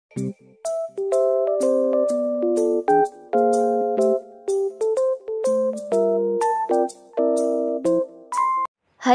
Hai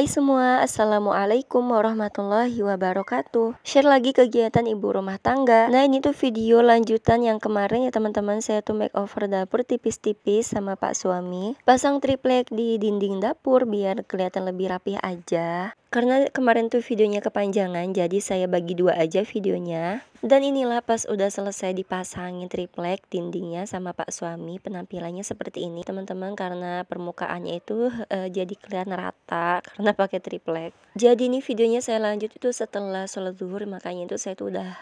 semua, Assalamualaikum warahmatullahi wabarakatuh. Share lagi kegiatan ibu rumah tangga. Nah, ini tuh video lanjutan yang kemarin ya teman-teman. Saya tuh makeover dapur tipis-tipis sama pak suami. Pasang triplek di dinding dapur biar kelihatan lebih rapih aja. Karena kemarin tuh videonya kepanjangan, jadi saya bagi dua aja videonya. Dan inilah pas udah selesai dipasangin triplek dindingnya sama pak suami, penampilannya seperti ini teman-teman, karena permukaannya itu jadi kelihatan rata karena pakai triplek. Jadi ini videonya saya lanjut itu setelah sholat zuhur, makanya itu saya tuh udah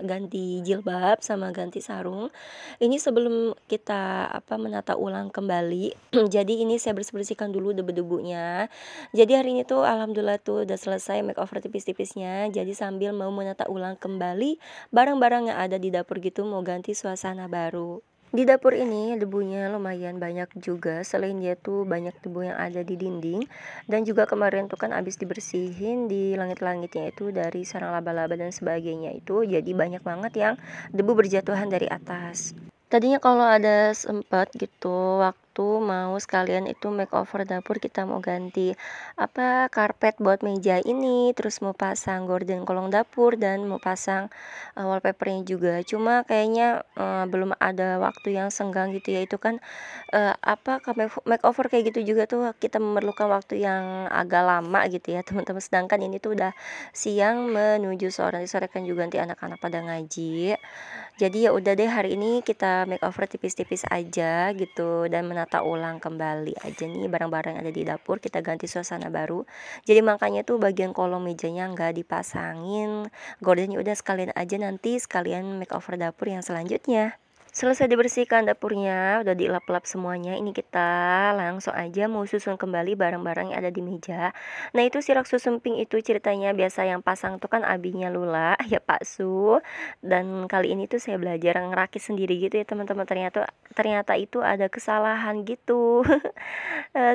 ganti jilbab sama ganti sarung. Ini sebelum kita menata ulang kembali. Jadi ini saya bersihkan dulu debu-debunya. Jadi hari ini tuh alhamdulillah tuh udah selesai makeover tipis-tipisnya. Jadi sambil mau menata ulang kembali barang-barang yang ada di dapur gitu, mau ganti suasana baru. Di dapur ini debunya lumayan banyak juga, selain dia tuh banyak debu yang ada di dinding. Dan juga kemarin tuh kan abis dibersihin di langit-langitnya itu dari sarang laba-laba dan sebagainya itu, jadi banyak banget yang debu berjatuhan dari atas. Tadinya kalau ada sempat gitu waktu mau sekalian itu makeover dapur, kita mau ganti karpet buat meja ini, terus mau pasang gorden kolong dapur dan mau pasang wallpapernya juga. Cuma kayaknya belum ada waktu yang senggang gitu ya. Itu kan makeover kayak gitu juga tuh kita memerlukan waktu yang agak lama gitu ya teman-teman. Sedangkan ini tuh udah siang menuju sore, sore kan juga nanti anak-anak pada ngaji. Jadi ya udah deh, hari ini kita makeover tipis-tipis aja gitu dan menata ulang kembali aja nih barang-barang yang ada di dapur, kita ganti suasana baru. Jadi makanya tuh bagian kolong mejanya nggak dipasangin gordennya, udah sekalian aja nanti sekalian makeover dapur yang selanjutnya. Selesai dibersihkan dapurnya, udah dilap-lap semuanya. Ini kita langsung aja mau susun kembali barang-barang yang ada di meja. Nah, itu si rak susun pink itu ceritanya biasa yang pasang tuh kan abinya Lula, ya Pak Su. Dan kali ini tuh saya belajar ngerakit sendiri gitu ya teman-teman. Ternyata itu ada kesalahan gitu.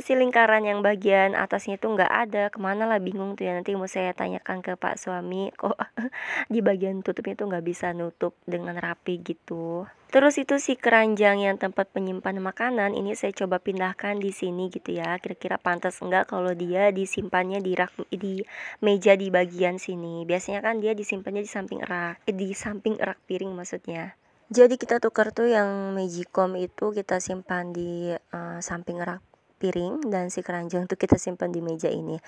Si lingkaran yang bagian atasnya tuh nggak ada. Kemana lah, bingung tuh ya. Nanti mau saya tanyakan ke Pak suami, kok di bagian tutupnya tuh nggak bisa nutup dengan rapi gitu. Terus itu si keranjang yang tempat penyimpan makanan ini saya coba pindahkan di sini gitu ya. Kira-kira pantas enggak kalau dia disimpannya di rak, di meja di bagian sini. Biasanya kan dia disimpannya di samping rak piring maksudnya. Jadi kita tukar tuh yang magicom itu kita simpan di samping rak piring, dan si keranjang tuh kita simpan di meja ini.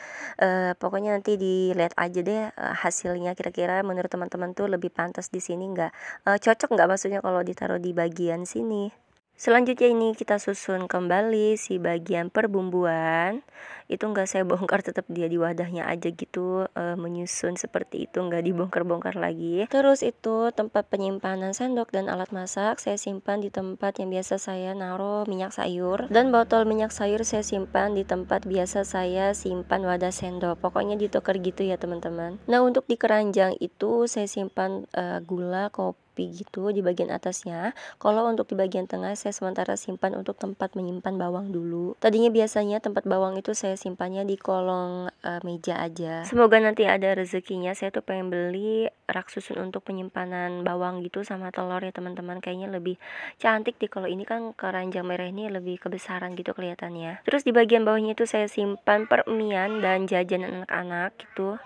Pokoknya nanti dilihat aja deh hasilnya, kira-kira menurut teman-teman tuh lebih pantas di sini nggak, cocok nggak maksudnya kalau ditaruh di bagian sini. Selanjutnya ini kita susun kembali si bagian perbumbuan. Itu nggak saya bongkar, tetap dia di wadahnya aja gitu, menyusun seperti itu, nggak dibongkar-bongkar lagi. Terus itu tempat penyimpanan sendok dan alat masak saya simpan di tempat yang biasa saya naruh minyak sayur, dan botol minyak sayur saya simpan di tempat biasa saya simpan wadah sendok. Pokoknya ditukar gitu ya teman-teman. Nah, untuk di keranjang itu saya simpan gula, kopi gitu di bagian atasnya. Kalau untuk di bagian tengah saya sementara simpan untuk tempat menyimpan bawang dulu. Tadinya biasanya tempat bawang itu saya simpannya di kolong meja aja. Semoga nanti ada rezekinya, saya tuh pengen beli rak susun untuk penyimpanan bawang gitu sama telur ya teman-teman. Kayaknya lebih cantik deh kalau ini, kan keranjang merah ini lebih kebesaran gitu kelihatannya. Terus di bagian bawahnya itu saya simpan permian dan jajanan anak-anak gitu.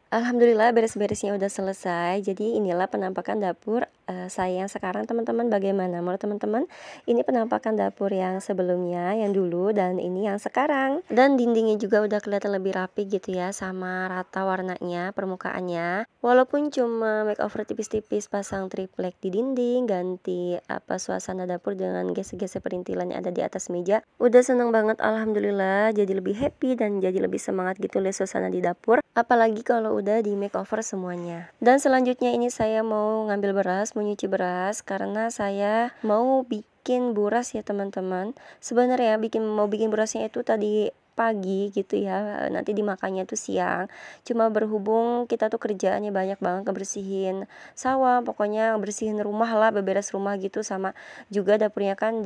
Alhamdulillah beres-beresnya udah selesai. Jadi inilah penampakan dapur saya yang sekarang teman-teman. Bagaimana menurut teman-teman? Ini penampakan dapur yang sebelumnya, yang dulu, dan ini yang sekarang. Dan dindingnya juga udah kelihatan lebih rapi gitu ya, sama rata warnanya, permukaannya. Walaupun cuma makeover tipis-tipis, pasang triplek di dinding, ganti suasana dapur dengan gesek-gesek perintilan yang ada di atas meja. Udah seneng banget alhamdulillah, jadi lebih happy dan jadi lebih semangat gitu lihat suasana di dapur. Apalagi kalau udah di makeover semuanya. Dan selanjutnya ini saya mau ngambil beras, mau nyuci beras karena saya mau bikin buras ya teman-teman. Sebenarnya mau bikin burasnya itu tadi pagi gitu ya, nanti dimakannya tuh siang. Cuma berhubung kita tuh kerjaannya banyak banget ngebersihin sawah, pokoknya bersihin rumah lah, beberes rumah gitu, sama juga dapurnya kan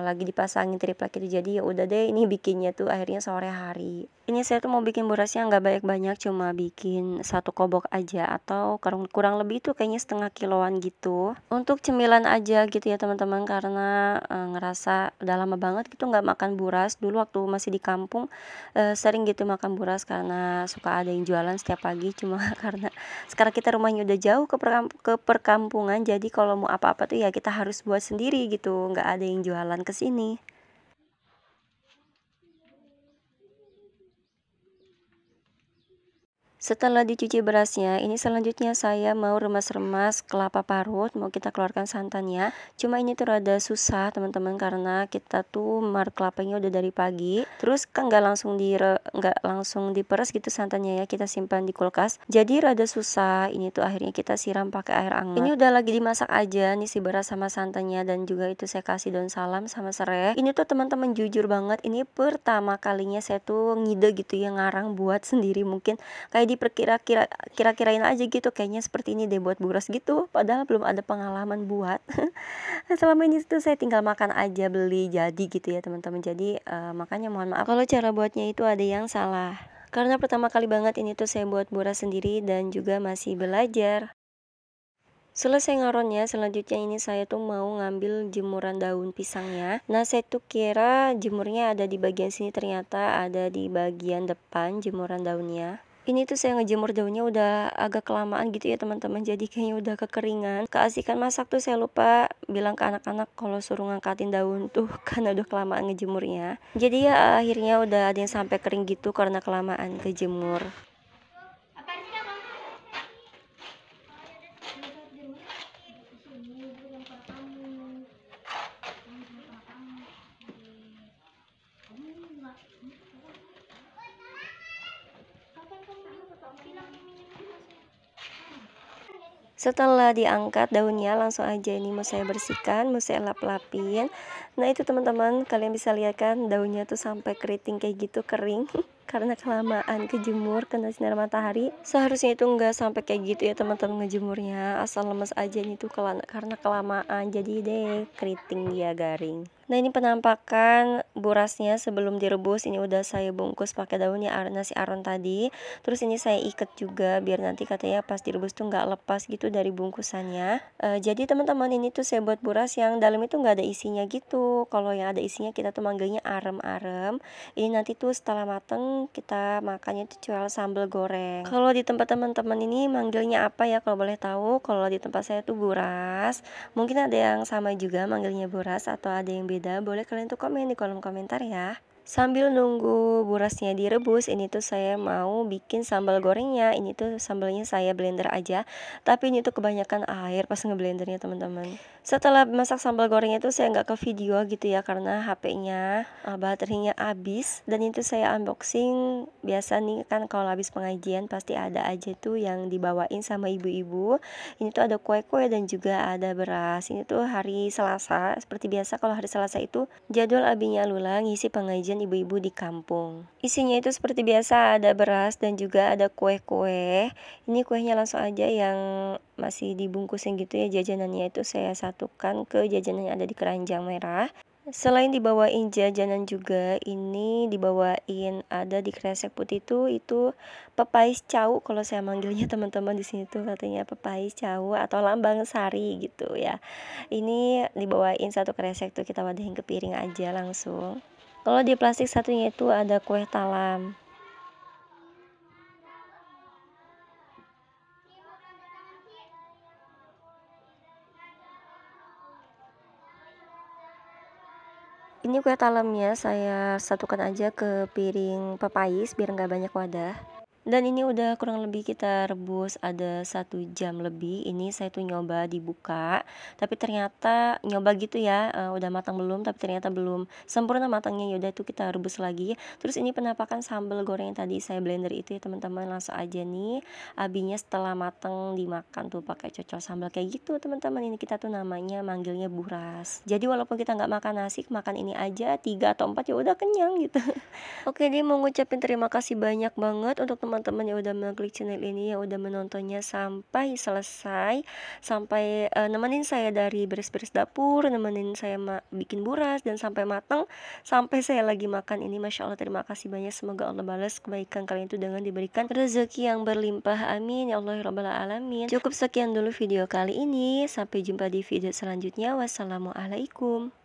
lagi dipasangin triplek gitu. Jadi ya udah deh ini bikinnya tuh akhirnya sore hari. Ini saya tuh mau bikin burasnya nggak banyak-banyak, cuma bikin 1 kobok aja atau kurang lebih tuh kayaknya setengah kiloan gitu. Untuk cemilan aja gitu ya teman-teman, karena ngerasa udah lama banget gitu nggak makan buras. Dulu waktu masih di kampung sering gitu makan buras karena suka ada yang jualan setiap pagi. Cuma karena sekarang kita rumahnya udah jauh ke perkampungan, jadi kalau mau apa-apa tuh ya kita harus buat sendiri gitu, nggak ada yang jualan ke sini. Setelah dicuci berasnya, ini selanjutnya saya mau remas-remas kelapa parut, mau kita keluarkan santannya. Cuma ini tuh rada susah teman-teman, karena kita tuh marut kelapanya udah dari pagi. Terus kan nggak langsung diperes gitu santannya ya, kita simpan di kulkas. Jadi rada susah. Ini tuh akhirnya kita siram pakai air hangat. Ini udah lagi dimasak aja nih si beras sama santannya, dan juga itu saya kasih daun salam sama serai. Ini tuh teman-teman jujur banget, ini pertama kalinya saya tuh ngide gitu ya, ngarang buat sendiri. Mungkin kayak kira-kirain aja gitu, kayaknya seperti ini deh buat buras gitu, padahal belum ada pengalaman buat. Selama ini tuh saya tinggal makan aja, beli jadi gitu ya teman-teman. Jadi makanya mohon maaf kalau cara buatnya itu ada yang salah, karena pertama kali banget ini tuh saya buat buras sendiri dan juga masih belajar. Selesai ngaronnya, selanjutnya ini saya tuh mau ngambil jemuran daun pisangnya. Nah, saya tuh kira jemurnya ada di bagian sini, ternyata ada di bagian depan jemuran daunnya. Ini tuh saya ngejemur daunnya udah agak kelamaan gitu ya teman-teman, jadi kayaknya udah kekeringan. Keasikan masak tuh saya lupa bilang ke anak-anak kalau suruh ngangkatin daun tuh karena udah kelamaan ngejemurnya. Jadi ya akhirnya udah ada yang sampai kering gitu karena kelamaan kejemur. Setelah diangkat daunnya, langsung aja ini mau saya bersihkan, mau saya lap-lapin. Nah itu teman-teman, kalian bisa lihat kan daunnya tuh sampai keriting kayak gitu, kering karena kelamaan kejemur kena sinar matahari. Seharusnya itu enggak sampai kayak gitu ya teman-teman ngejemurnya, asal lemes aja nih tuh karena kelamaan jadi deh keriting dia garing. Nah ini penampakan burasnya sebelum direbus. Ini udah saya bungkus pakai daunnya nasi aron tadi. Terus ini saya ikat juga biar nanti katanya pas direbus tuh nggak lepas gitu dari bungkusannya. Jadi teman-teman, ini tuh saya buat buras yang dalam itu nggak ada isinya gitu. Kalau yang ada isinya kita tuh manggilnya arem-arem. Ini nanti tuh setelah mateng kita makannya tuh jual sambal goreng. Kalau di tempat teman-teman ini manggilnya apa ya kalau boleh tahu? Kalau di tempat saya tuh buras. Mungkin ada yang sama juga manggilnya buras atau ada yang beda, boleh kalian tuh komen di kolom komentar ya. Sambil nunggu burasnya direbus, ini tuh saya mau bikin sambal gorengnya. Ini tuh sambalnya saya blender aja, tapi ini tuh kebanyakan air pas ngeblendernya teman-teman. Setelah masak sambal gorengnya tuh saya nggak ke video gitu ya, karena HP-nya baterainya habis. Dan itu saya unboxing. Biasa nih kan kalau habis pengajian pasti ada aja tuh yang dibawain sama ibu-ibu. Ini tuh ada kue-kue dan juga ada beras. Ini tuh hari Selasa, seperti biasa kalau hari Selasa itu jadwal abinya Lula ngisi pengajian ibu-ibu di kampung. Isinya itu seperti biasa ada beras dan juga ada kue-kue. Ini kuenya langsung aja yang masih dibungkusin gitu ya, jajanannya itu saya satukan ke jajanan yang ada di keranjang merah. Selain dibawain jajanan juga, ini dibawain ada di kresek putih itu pepais cau kalau saya manggilnya teman-teman di sini tuh katanya pepais cau atau lambang sari gitu ya. Ini dibawain satu kresek tuh kita wadahin ke piring aja langsung. Kalau di plastik satunya itu ada kue talam. Ini kue talamnya saya satukan aja ke piring pepais biar nggak banyak wadah. Dan ini udah kurang lebih kita rebus ada 1 jam lebih, ini saya tuh nyoba dibuka, tapi ternyata nyoba gitu ya, udah matang belum, tapi ternyata belum sempurna matangnya, ya udah itu kita rebus lagi. Terus ini penampakan sambal goreng yang tadi saya blender itu ya teman-teman, langsung aja nih abinya setelah mateng dimakan tuh pakai cocol sambal kayak gitu teman-teman, ini kita tuh namanya manggilnya buras. Jadi walaupun kita nggak makan nasi, makan ini aja 3 atau 4 ya udah kenyang gitu. Oke deh, mau ngucapin terima kasih banyak banget untuk teman-teman yang udah mengklik channel ini, yang udah menontonnya sampai selesai, sampai nemenin saya dari beres-beres dapur, nemenin saya bikin buras dan sampai matang, sampai saya lagi makan ini. Masya Allah, terima kasih banyak. Semoga Allah balas kebaikan kalian itu dengan diberikan rezeki yang berlimpah. Amin ya Allah ya Rabbal alamin. Cukup sekian dulu video kali ini. Sampai jumpa di video selanjutnya. Wassalamualaikum.